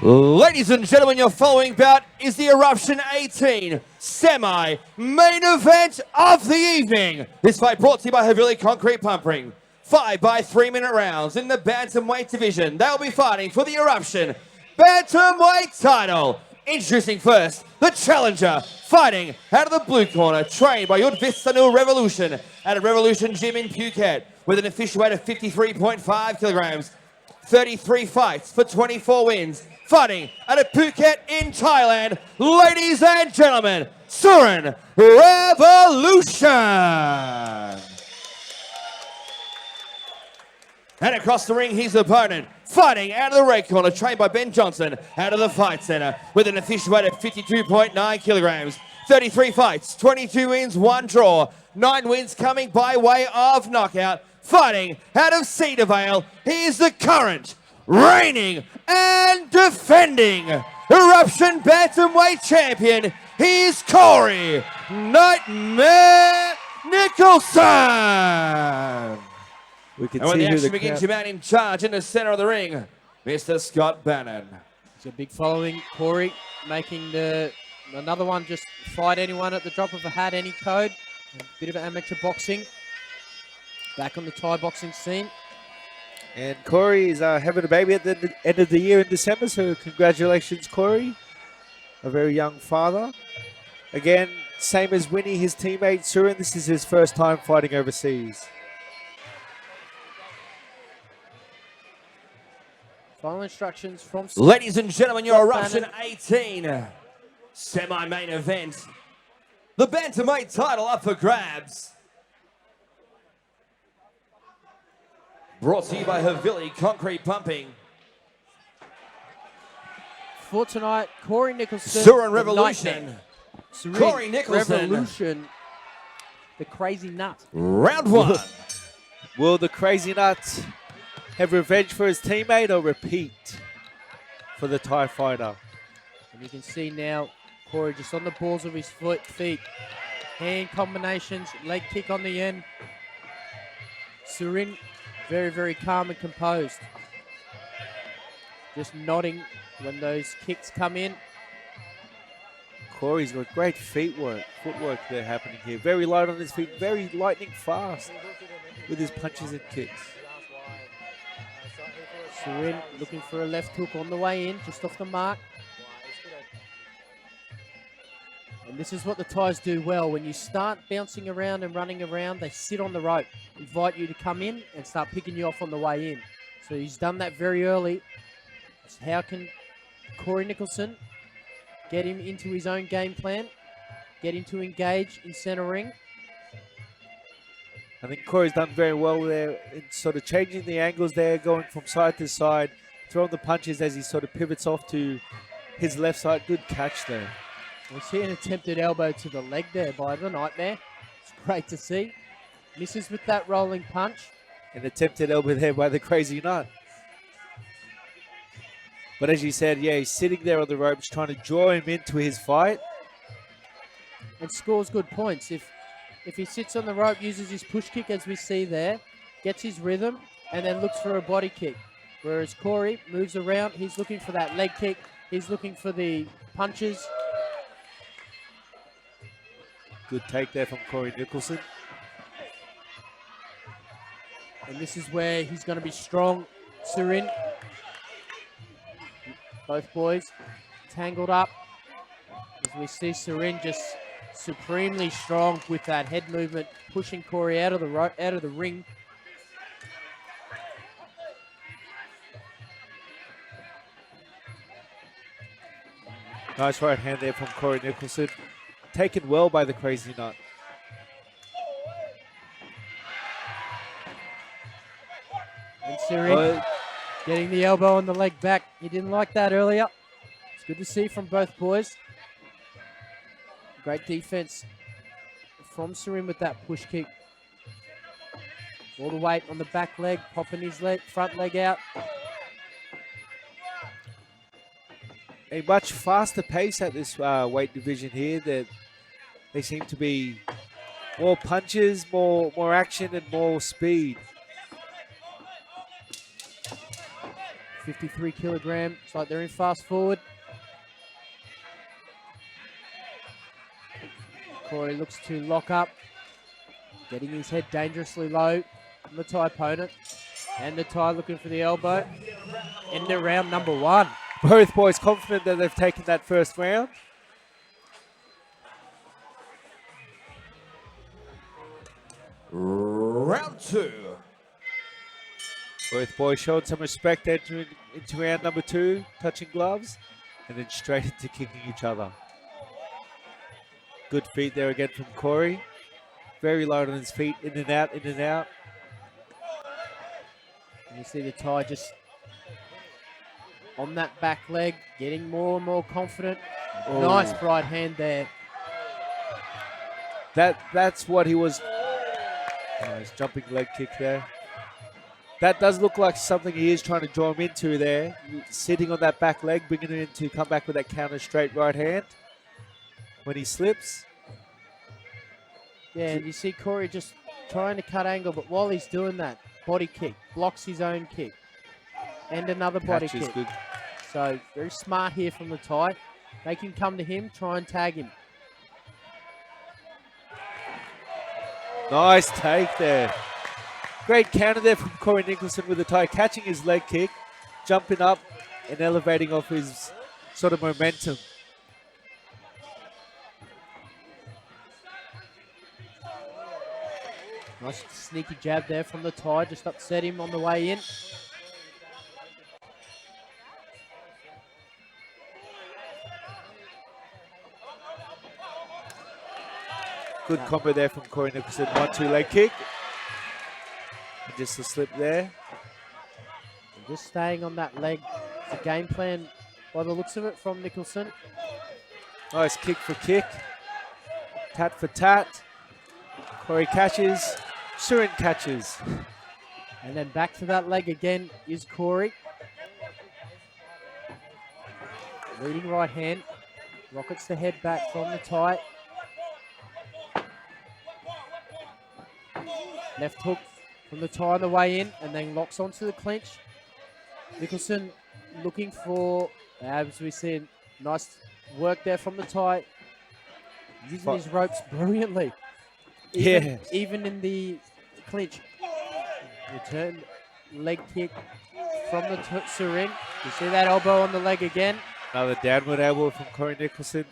Ladies and gentlemen, your following bout is the Eruption 18 semi-main event of the evening. This fight brought to you by Havili Concrete Pumping. 5 by 3-minute rounds in the Bantamweight division. They'll be fighting for the Eruption Bantamweight title. Introducing first, the challenger, fighting out of the blue corner, trained by Untitled Revolution at a Revolution gym in Phuket with an official weight of 53.5 kilograms. 33 fights for 24 wins. Fighting out of Phuket in Thailand, ladies and gentlemen, Surin Revolution. And across the ring, his opponent, fighting out of the red corner, trained by Ben Johnson, out of the Fight Center, with an official weight of 52.9 kilograms. 33 fights, 22 wins, 1 draw, 9 wins coming by way of knockout. Fighting out of Cedar Vale, he is the current, reigning and defending Eruption Bantamweight champion. He is Corey Nightmare Nicholson. We can and when see the who action begins, your man in charge in the center of the ring, Mr. Scott Bannon. It's a big following. Corey making another one, just fight anyone at the drop of a hat, any code. A bit of amateur boxing. Back on the Thai boxing scene. And Corey is having a baby at the end of the year in December, so congratulations, Corey. A very young father. Again, same as Winnie, his teammate Surin, this is his first time fighting overseas. Final instructions from... Ladies and gentlemen, your Eruption 18 semi-main event. The Bantamweight title up for grabs. Brought to you by Havili Concrete Pumping. For tonight, Corey Nicholson. Surin Revolution. Corey Nicholson. Revolution. The Crazy Nut. Round 1. Will the Crazy Nut have revenge for his teammate or repeat for the Thai fighter? And you can see now Corey just on the balls of his feet. Hand combinations, leg kick on the end. Surin very, very calm and composed. Just nodding when those kicks come in. Corey's got great footwork there happening here. Very light on his feet, very lightning fast with his punches and kicks. Surin looking for a left hook on the way in, just off the mark. And this is what the Thais do well. When you start bouncing around and running around, they sit on the rope, invite you to come in and start picking you off on the way in. So he's done that very early. So how can Corey Nicholson get him into his own game plan, get him to engage in center ring? I think Corey's done very well there in sort of changing the angles there, going from side to side, throwing the punches as he sort of pivots off to his left side. Good catch there. We see an attempted elbow to the leg there by the Nightmare. It's great to see. Misses with that rolling punch. An attempted elbow there by the Crazy Nut. But as you said, yeah, he's sitting there on the ropes trying to draw him into his fight. And scores good points. If he sits on the rope, uses his push kick as we see there, gets his rhythm, and then looks for a body kick. Whereas Corey moves around, he's looking for that leg kick, he's looking for the punches. Good take there from Corey Nicholson. And this is where he's going to be strong. Surin. Both boys tangled up. As we see Surin just supremely strong with that head movement, pushing Corey out of the ring. Nice right hand there from Corey Nicholson. Taken well by the Crazy Nut. And Surin getting the elbow on the leg back. He didn't like that earlier. It's good to see from both boys. Great defense from Surin with that push kick. All the weight on the back leg, popping his front leg out. A much faster pace at this weight division here. They seem to be more punches, more action, and more speed. 53 kilogram. It's like they're in fast forward. Corey looks to lock up, getting his head dangerously low from the Thai opponent. And the Thai looking for the elbow. Into round number 1. Both boys confident that they've taken that first round. Round 2. Both boys showed some respect entering into round number 2, touching gloves, and then straight into kicking each other. Good feet there again from Corey. Very light on his feet, in and out, in and out. And you see the Thai just on that back leg, getting more and more confident. Oh. Nice right hand there. That's what he was. Nice jumping leg kick there. That does look like something he is trying to draw him into there. Sitting on that back leg, bringing him in to come back with that counter straight right hand when he slips. Yeah, and you see Corey just trying to cut angle, but while he's doing that, body kick, blocks his own kick. And another body Catch is kick. good. So very smart here from the Thai. Make him come to him, try and tag him. Nice take there. Great counter there from Corey Nicholson with the Thai, catching his leg kick, jumping up and elevating off his sort of momentum. Nice sneaky jab there from the Thai, just upset him on the way in. Good combo there from Corey Nicholson. 1-2 leg kick. And just a slip there. And just staying on that leg. It's a game plan by the looks of it from Nicholson. Nice kick for kick. Tat for tat. Corey catches. Surin catches. And then back to that leg again is Corey. Leading right hand. Rockets the head back from the Thai. Left hook from the Thai on the way in, and then locks onto the clinch. Nicholson looking for, as we see, nice work there from the Thai. Using his ropes brilliantly. Even in the clinch. Return leg kick from the Surin. You see that elbow on the leg again. Another downward elbow from Corey Nicholson.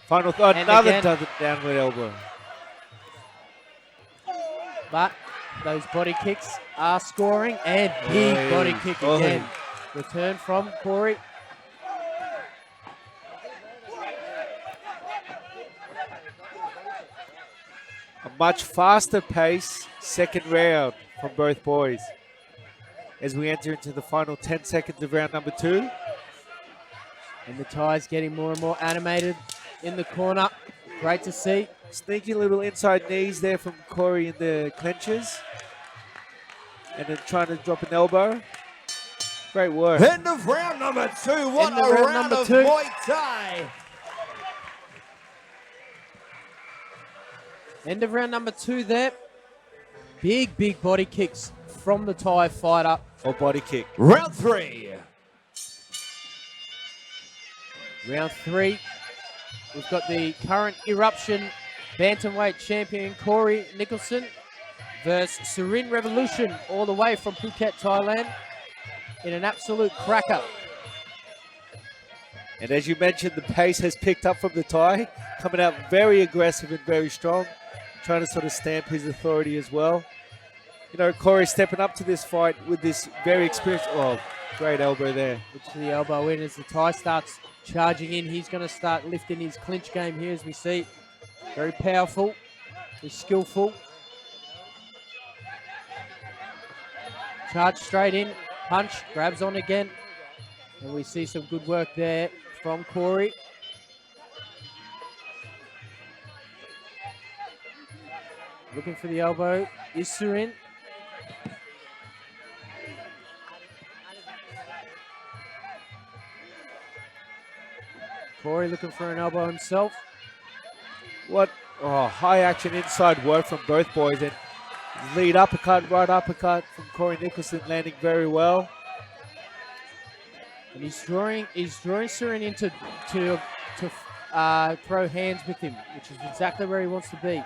Final thought, another downward elbow. But those body kicks are scoring, and big body kick again. Return from Corey. A much faster pace second round from both boys as we enter into the final 10 seconds of round number 2. And the Thai's getting more and more animated in the corner. Great to see. Sneaky little inside knees there from Corey in the clenches. And then trying to drop an elbow. Great work. End of round number 2. What a round of Muay Thai. End of round number 2 there. Big body kicks from the Thai fighter. Or body kick. Round 3. Round 3. We've got the current Eruption Bantamweight champion Corey Nicholson versus Surin Revolution all the way from Phuket, Thailand in an absolute cracker. And as you mentioned, the pace has picked up from the Thai, coming out very aggressive and very strong, trying to sort of stamp his authority as well. You know, Corey stepping up to this fight with this very experienced, great elbow there. Which the elbow in as the Thai starts charging in. He's going to start lifting his clinch game here as we see. Very powerful, he's skillful. Charge straight in, punch, grabs on again. And we see some good work there from Corey. Looking for the elbow is Surin. Corey looking for an elbow himself. What high action inside work from both boys, and lead uppercut, right uppercut from Corey Nicholson landing very well. And he's drawing Surin into to throw hands with him, which is exactly where he wants to be.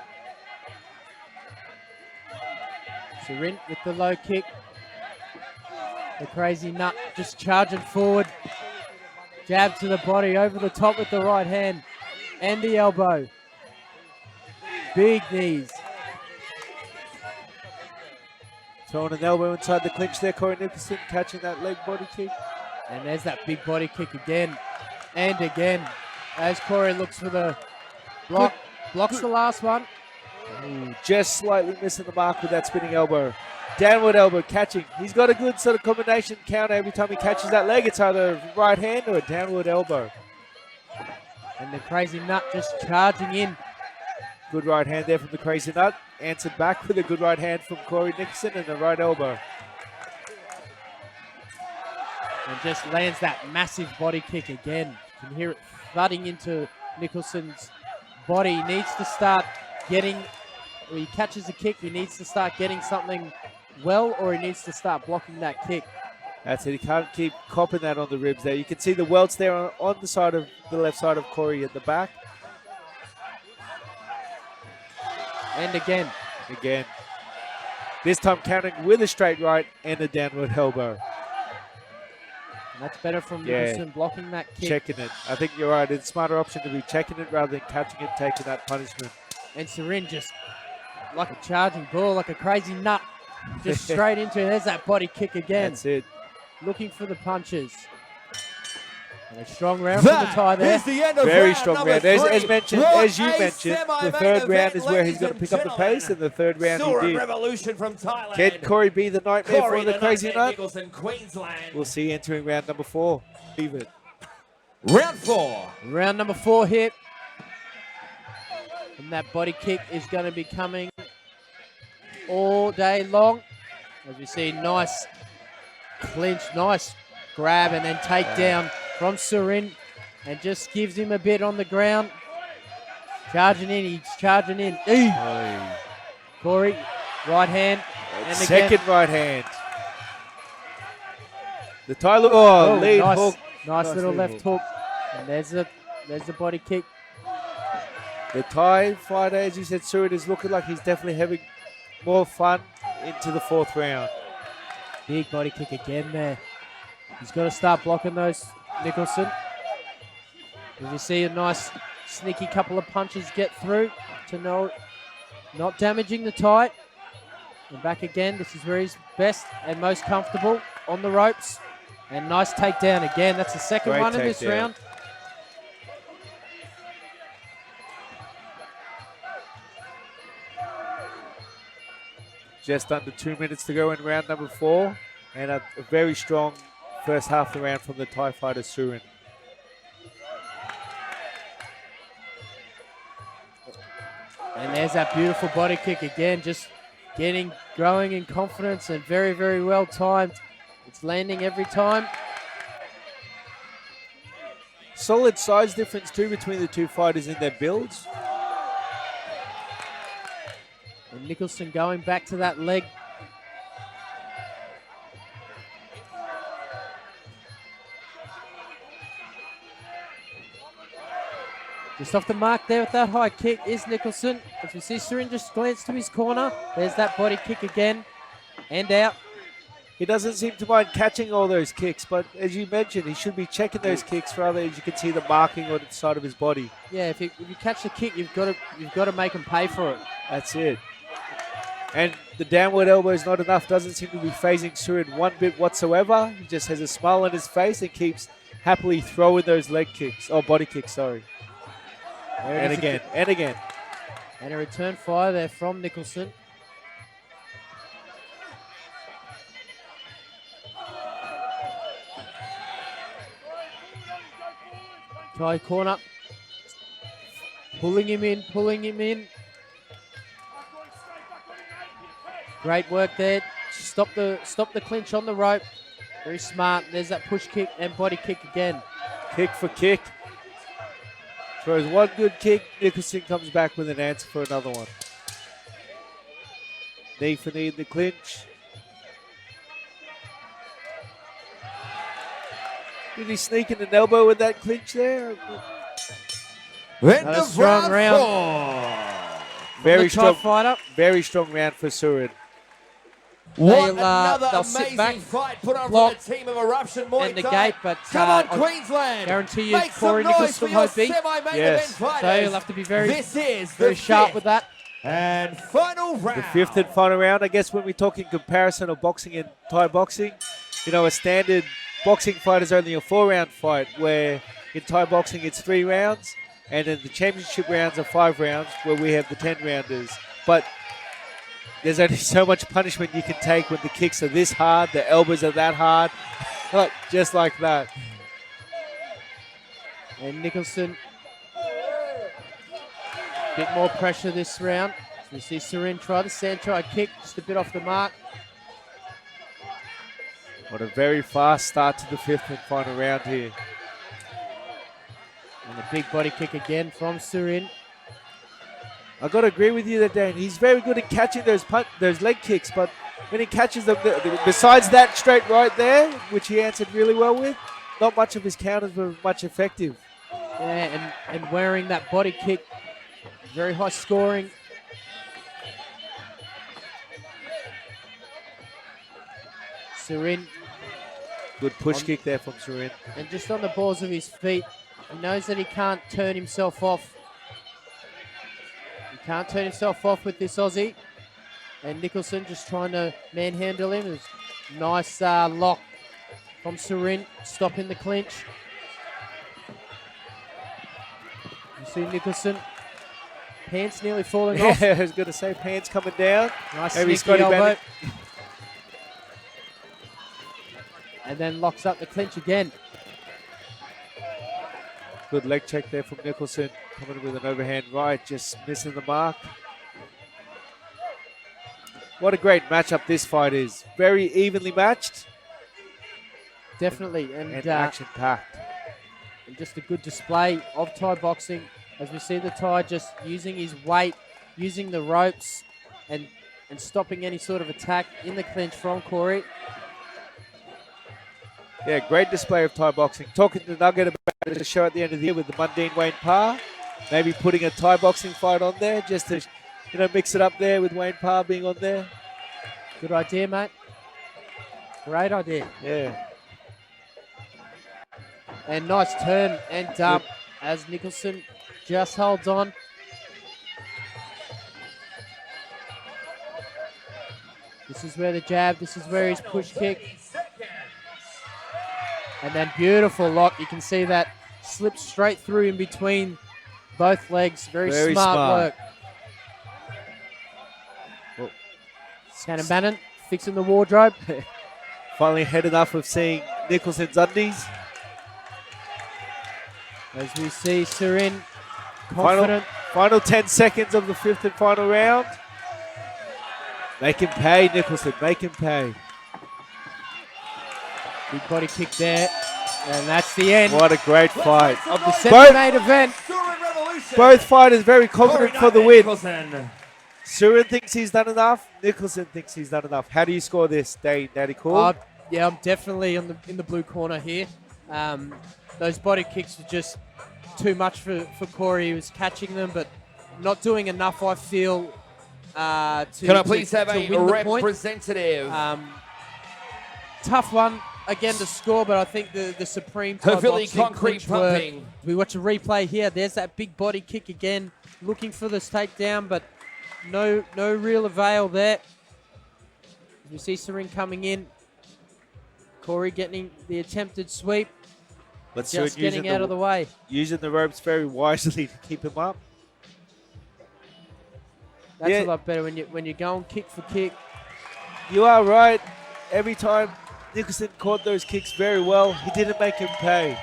Surin with the low kick. The crazy nut just charging forward. Jab to the body, over the top with the right hand and the elbow. Big knees. Throwing an elbow inside the clinch there, Corey Nicholson catching that leg body kick. And there's that big body kick again and again. As Corey looks for the block. Blocks the last one. Ooh, just slightly missing the mark with that spinning elbow. Downward elbow catching. He's got a good sort of combination counter every time he catches that leg. It's either a right hand or a downward elbow. And the crazy nut just charging in. Good right hand there from the crazy nut. Answered back with a good right hand from Corey Nicholson and the right elbow. And just lands that massive body kick again. You can hear it thudding into Nicholson's body. He needs to start getting, when he catches a kick, he needs to start getting something well, or he needs to start blocking that kick. That's it. He can't keep copping that on the ribs there. You can see the welts there on the side of the left side of Corey at the back. And again. Again. This time countering with a straight right and a downward elbow. And that's better from Nicholson, blocking that kick. Checking it. I think you're right. It's a smarter option to be checking it rather than catching it, taking that punishment. And Surin just like a charging bull, like a crazy nut. Just straight into it. There's that body kick again. That's it. Looking for the punches. And a strong round from the tie there. The end of Very round strong number round. three. As you mentioned, the third Semi-main round is event, where he's going to ladies pick up the and pace, and the third round Surin he did. Revolution from Thailand. Can Corey be the nightmare Corey for the crazy Nutmeg nut? Nicholson, Queensland. We'll see entering round number 4. Leave it. Round 4. Round number 4 hit. And that body kick is going to be coming all day long. As we see, nice clinch, nice grab, and then takedown from Surin. And just gives him a bit on the ground. Charging in, he's charging in. Corey, right hand. And Second again. right hand. The Tyler, lead nice, hook. Nice little lead left hook. And there's the body kick. The Thai fighter, as you said, Surin, is looking like he's definitely having more fun into the 4th round. Big body kick again there. He's got to start blocking those, Nicholson. As you see, a nice sneaky couple of punches get through to not damaging the tie. And back again. This is where he's best and most comfortable on the ropes. And nice takedown again. That's the second Great one in this takedown. round. Just under 2 minutes to go in round number 4. And a very strong first half of the round from the Thai fighter, Surin. And there's that beautiful body kick again, just growing in confidence and very, very well timed. It's landing every time. Solid size difference too between the two fighters in their builds. And Nicholson going back to that leg. Just off the mark there with that high kick is Nicholson. As we see Surin just glance to his corner. There's that body kick again. And out. He doesn't seem to mind catching all those kicks, but as you mentioned, he should be checking those kicks rather, as you can see the marking on the side of his body. Yeah, if you catch the kick, you've got to make him pay for it. That's it. And the downward elbow is not enough. Doesn't seem to be phasing Surin one bit whatsoever. He just has a smile on his face and keeps happily throwing those leg kicks, or body kicks, sorry. And again, and again. And a return fire there from Nicholson. Try corner. Pulling him in. Great work there. Stop the clinch on the rope. Very smart. There's that push kick and body kick again. Kick for kick. Throws one good kick. Nicholson comes back with an answer for another one. Knee for knee in the clinch. Did he sneak in an elbow with that clinch there? End Another of strong round round. 4. Very The strong, top fighter. very strong round for Surin. What They'll another sit back, amazing fight put on block, from the team of Eruption Muay and the Thai. gate, but Come on, I Queensland! guarantee you Make Corey some noise Nicholson for your won't be. semi-main Yes. event fighters. So you'll have to be very, This is very the sharp fifth with that. and final round. The fifth and final round. I guess when we talk in comparison of boxing and Thai boxing, you know, a standard boxing fight is only a 4-round fight, where in Thai boxing it's 3 rounds, and in the championship rounds are 5 rounds, where we have the 10-rounders. But there's only so much punishment you can take when the kicks are this hard, the elbows are that hard, just like that. And Nicholson, bit more pressure this round. So we see Surin try the sand-try kick, just a bit off the mark. What a very fast start to the fifth and final round here. And a big body kick again from Surin. I got to agree with you there, Dan. He's very good at catching those leg kicks, but when he catches them, besides that straight right there, which he answered really well with, not much of his counters were much effective. Yeah, and wearing that body kick, very high scoring. Surin, Good push kick there from Surin. and just on the balls of his feet, he knows that he can't turn himself off. He can't turn himself off with this Aussie. And Nicholson just trying to manhandle him. It was nice lock from Surin, stopping the clinch. You see Nicholson, pants nearly falling off. Yeah, I was going to say pants coming down. Nice Maybe sneaky Scotty elbow. Bennett. And then locks up the clinch again. Good leg check there from Nicholson. Coming with an overhand right, just missing the mark. What a great matchup this fight is. Very evenly matched Definitely. and action-packed. And just a good display of Thai boxing as we see the Thai just using his weight, using the ropes, and stopping any sort of attack in the clinch from Corey. Yeah, great display of Thai boxing. Talking to Nugget about the show at the end of the year with the Mundine Wayne Parr. Maybe putting a Thai boxing fight on there just to, you know, mix it up there with Wayne Parr being on there. Good idea, mate. Great idea. Yeah. And nice turn and dump as Nicholson just holds on. This is where the jab, this is where his push kick. And then beautiful lock. You can see that slip straight through in between both legs. Very smart work. Well, Shannon Bannon fixing the wardrobe. finally had enough of seeing Nicholson's undies. As we see Surin confident. Final 10 seconds of the fifth and final round. Make him pay, Nicholson. Make him pay. Big body kick there. And that's the end What a great fight. of the semi-main event. Both fighters very confident for the win. Nicholson. Surin thinks he's done enough. Nicholson thinks he's done enough. How do you score this, Daddy Cool? Yeah, I'm definitely in the blue corner here. Those body kicks were just too much for Corey. He was catching them, but not doing enough, I feel, to Can I please have to a win the point. representative? Tough one, again, to score, but I think the supreme Thai Hopefully boxing concrete clinch work. pumping. We watch a replay here. There's that big body kick again, looking for this takedown, but no real avail there. You see Surin coming in. Corey getting the attempted sweep, But just Surin getting out of the way. using the ropes very wisely to keep him up. That's Yeah. a lot better when you're going kick for kick. You are right. Every time Nicholson caught those kicks very well, he didn't make him pay.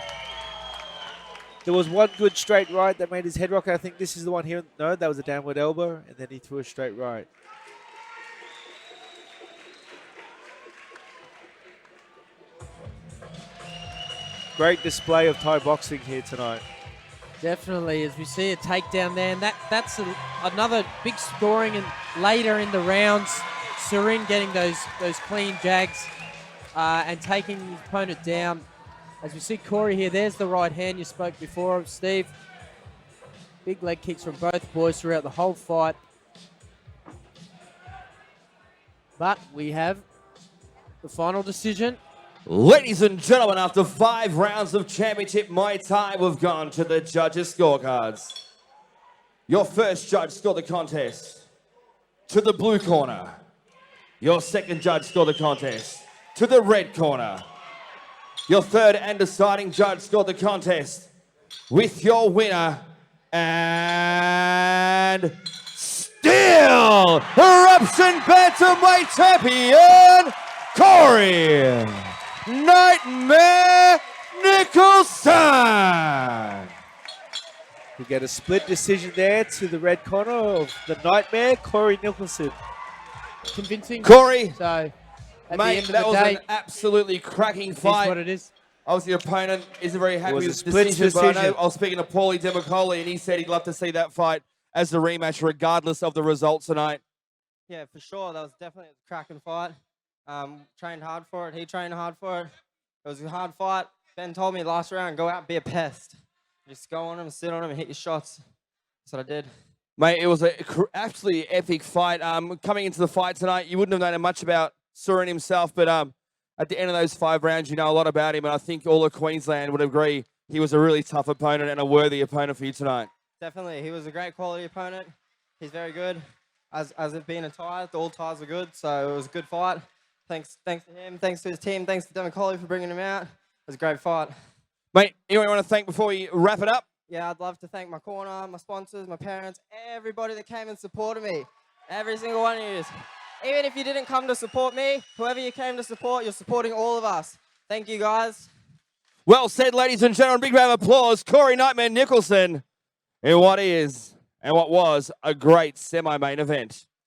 There was one good straight right that made his head rock. I think this is the one here. No, that was a downward elbow, and then he threw a straight right. Great display of Thai boxing here tonight. Definitely, as we see a takedown there, and that's another big scoring. And later in the rounds, Surin getting those clean jags and taking his opponent down. As we see Corey here, there's the right hand you spoke before of, Steve. Big leg kicks from both boys throughout the whole fight. But we have the final decision. Ladies and gentlemen, after 5 rounds of championship Muay Thai, we've gone to the judges' scorecards. Your first judge scored the contest to the blue corner. Your second judge scored the contest to the red corner. Your third and deciding judge scored the contest with your winner and still Eruption Bantamweight champion, Corey Nightmare Nicholson. We get a split decision there to the red corner of the Nightmare, Corey Nicholson. Convincing. Corey, So, at the mate, end of that the was day, an absolutely cracking it is fight. what it is. Obviously, your opponent isn't very happy was with a the split decision, but I know decision. I was speaking to Paulie Demicoli, and he said he'd love to see that fight as a rematch, regardless of the result tonight. Yeah, for sure. That was definitely a cracking fight. Trained hard for it. He trained hard for it. It was a hard fight. Ben told me last round, go out and be a pest. Just go on him, sit on him, and hit your shots. That's what I did. Mate, it was an absolutely epic fight. Coming into the fight tonight, you wouldn't have known much about Surin himself, but at the end of those 5 rounds, you know a lot about him, and I think all of Queensland would agree he was a really tough opponent and a worthy opponent for you tonight. Definitely. He was a great quality opponent. He's very good. As it being a tie, all ties are good, so it was a good fight. Thanks to him, thanks to his team, thanks to Demicoli for bringing him out. It was a great fight. Mate, anyone you want to thank before we wrap it up? Yeah, I'd love to thank my corner, my sponsors, my parents, everybody that came and supported me. Every single one of you. Even if you didn't come to support me, whoever you came to support, you're supporting all of us. Thank you, guys. Well said, ladies and gentlemen. Big round of applause. Corey Nightmare Nicholson in what is and what was a great semi-main event.